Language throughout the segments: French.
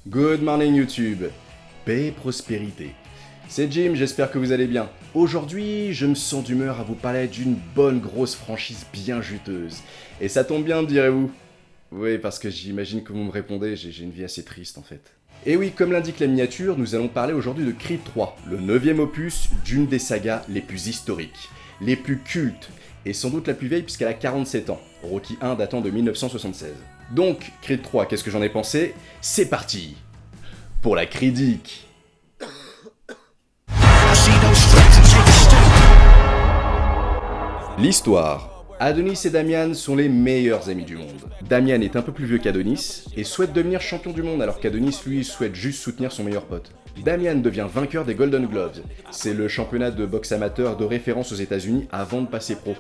Good morning YouTube, paix et prospérité. C'est Jim, j'espère que vous allez bien. Aujourd'hui, je me sens d'humeur à vous parler d'une bonne grosse franchise bien juteuse. Et ça tombe bien, me direz-vous. Oui, parce que j'imagine que vous me répondez, j'ai une vie assez triste en fait. Et oui, comme l'indique la miniature, nous allons parler aujourd'hui de Creed 3, le 9e opus d'une des sagas les plus historiques, les plus cultes, et sans doute la plus vieille puisqu'elle a 47 ans, Rocky 1 datant de 1976. Donc, Creed 3, qu'est-ce que j'en ai pensé? C'est parti pour la critique. L'histoire. Adonis et Damian sont les meilleurs amis du monde. Damian est un peu plus vieux qu'Adonis et souhaite devenir champion du monde alors qu'Adonis lui souhaite juste soutenir son meilleur pote. Damian devient vainqueur des Golden Gloves. C'est le championnat de boxe amateur de référence aux États-Unis avant de passer pro.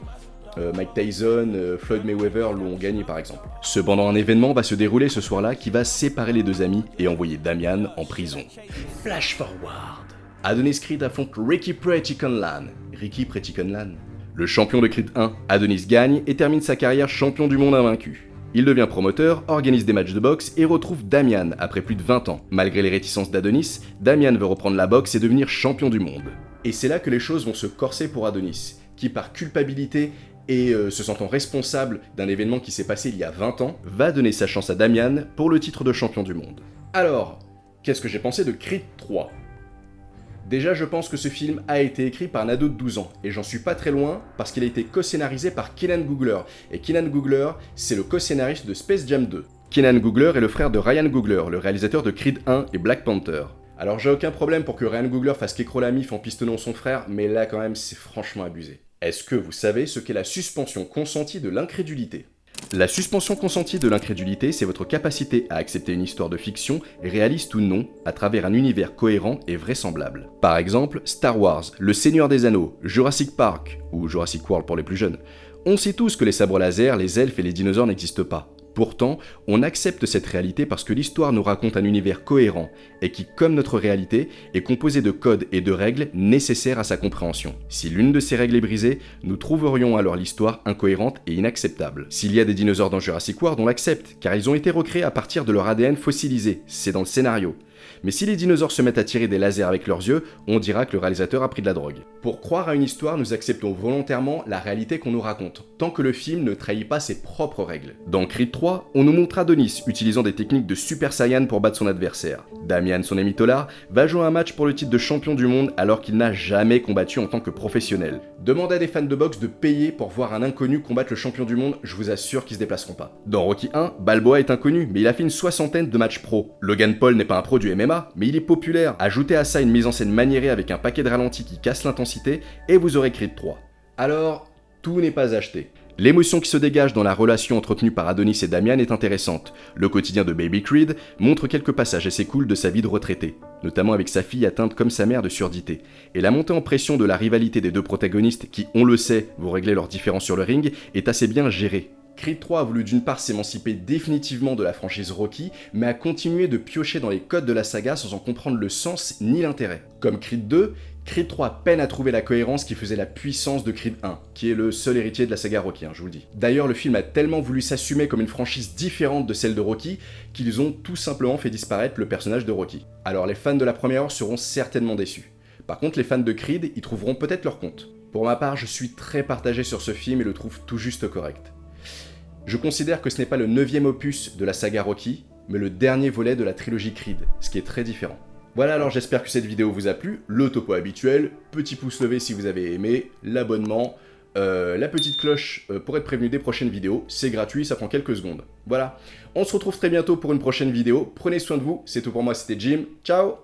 Mike Tyson, Floyd Mayweather l'ont gagné par exemple. Cependant, un événement va se dérouler ce soir-là qui va séparer les deux amis et envoyer Damian en prison. Flash forward. Adonis Creed affronte Ricky Pretty Conlan. Ricky Pretty Conlan. Le champion de Creed 1, Adonis gagne et termine sa carrière champion du monde invaincu. Il devient promoteur, organise des matchs de boxe et retrouve Damian après plus de 20 ans. Malgré les réticences d'Adonis, Damian veut reprendre la boxe et devenir champion du monde. Et c'est là que les choses vont se corser pour Adonis, qui par culpabilité et se sentant responsable d'un événement qui s'est passé il y a 20 ans, va donner sa chance à Damian pour le titre de champion du monde. Alors, qu'est-ce que j'ai pensé de Creed 3 ? Déjà, je pense que ce film a été écrit par un ado de 12 ans, et j'en suis pas très loin parce qu'il a été co-scénarisé par Keenan Googler, et Keenan Googler, c'est le co-scénariste de Space Jam 2. Keenan Googler est le frère de Ryan Googler, le réalisateur de Creed 1 et Black Panther. Alors j'ai aucun problème pour que Ryan Googler fasse qu'écro la mif en pistonnant son frère, mais là quand même c'est franchement abusé. Est-ce que vous savez ce qu'est la suspension consentie de l'incrédulité ? La suspension consentie de l'incrédulité, c'est votre capacité à accepter une histoire de fiction, réaliste ou non, à travers un univers cohérent et vraisemblable. Par exemple, Star Wars, Le Seigneur des Anneaux, Jurassic Park, ou Jurassic World pour les plus jeunes. On sait tous que les sabres laser, les elfes et les dinosaures n'existent pas. Pourtant, on accepte cette réalité parce que l'histoire nous raconte un univers cohérent et qui, comme notre réalité, est composé de codes et de règles nécessaires à sa compréhension. Si l'une de ces règles est brisée, nous trouverions alors l'histoire incohérente et inacceptable. S'il y a des dinosaures dans Jurassic World, on l'accepte, car ils ont été recréés à partir de leur ADN fossilisé, c'est dans le scénario. Mais si les dinosaures se mettent à tirer des lasers avec leurs yeux, on dira que le réalisateur a pris de la drogue. Pour croire à une histoire, nous acceptons volontairement la réalité qu'on nous raconte, tant que le film ne trahit pas ses propres règles. Dans Creed 3, on nous montre Adonis utilisant des techniques de Super Saiyan pour battre son adversaire. Damian, son ami Tolar, va jouer un match pour le titre de champion du monde alors qu'il n'a jamais combattu en tant que professionnel. Demandez à des fans de boxe de payer pour voir un inconnu combattre le champion du monde, je vous assure qu'ils se déplaceront pas. Dans Rocky 1, Balboa est inconnu, mais il a fait une 60aine de matchs pro. Logan Paul n'est pas un pro du MMA, mais il est populaire. Ajoutez à ça une mise en scène maniérée avec un paquet de ralentis qui casse l'intensité, et vous aurez Creed 3. Alors, tout n'est pas acheté. L'émotion qui se dégage dans la relation entretenue par Adonis et Damian est intéressante. Le quotidien de Baby Creed montre quelques passages assez cool de sa vie de retraité, notamment avec sa fille atteinte comme sa mère de surdité. Et la montée en pression de la rivalité des deux protagonistes qui, on le sait, vont régler leurs différends sur le ring, est assez bien gérée. Creed 3 a voulu d'une part s'émanciper définitivement de la franchise Rocky, mais a continué de piocher dans les codes de la saga sans en comprendre le sens ni l'intérêt. Comme Creed 2, Creed 3 peine à trouver la cohérence qui faisait la puissance de Creed 1, qui est le seul héritier de la saga Rocky, je vous le dis. D'ailleurs, le film a tellement voulu s'assumer comme une franchise différente de celle de Rocky, qu'ils ont tout simplement fait disparaître le personnage de Rocky. Alors les fans de la première heure seront certainement déçus. Par contre, les fans de Creed y trouveront peut-être leur compte. Pour ma part, je suis très partagé sur ce film et le trouve tout juste correct. Je considère que ce n'est pas le 9e opus de la saga Rocky, mais le dernier volet de la trilogie Creed, ce qui est très différent. Voilà, alors j'espère que cette vidéo vous a plu, le topo habituel, petit pouce levé si vous avez aimé, l'abonnement, la petite cloche pour être prévenu des prochaines vidéos, c'est gratuit, ça prend quelques secondes. Voilà, on se retrouve très bientôt pour une prochaine vidéo, prenez soin de vous, c'est tout pour moi, c'était Jim, ciao.